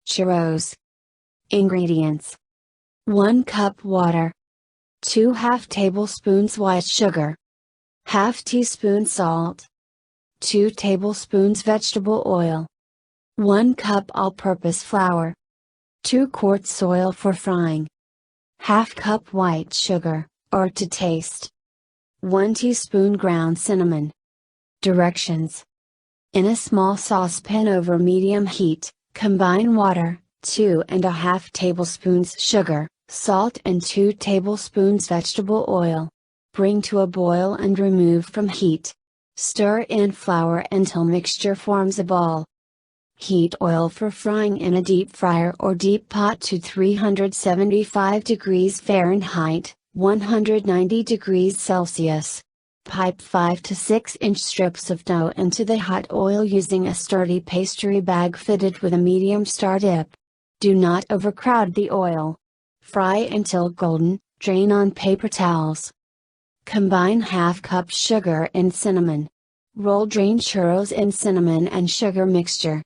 Churros. Ingredients: 1 cup water, 2/2 tablespoons white sugar, ½ teaspoon salt, 2 tablespoons vegetable oil, 1 cup all-purpose flour, 2 quarts oil for frying, ½ cup white sugar, or to taste, 1 teaspoon ground cinnamon. Directions: in a small saucepan over medium heat, combine water, 2½ tablespoons sugar, salt and 2 tablespoons vegetable oil. Bring to a boil and remove from heat. Stir in flour until mixture forms a ball. Heat oil for frying in a deep fryer or deep pot to 375 degrees Fahrenheit, 190 degrees Celsius. Pipe 5 to 6 inch strips of dough into the hot oil using a sturdy pastry bag fitted with a medium star dip. Do not overcrowd the oil. Fry until golden, drain on paper towels. Combine ½ cup sugar and cinnamon. Roll drained churros in cinnamon and sugar mixture.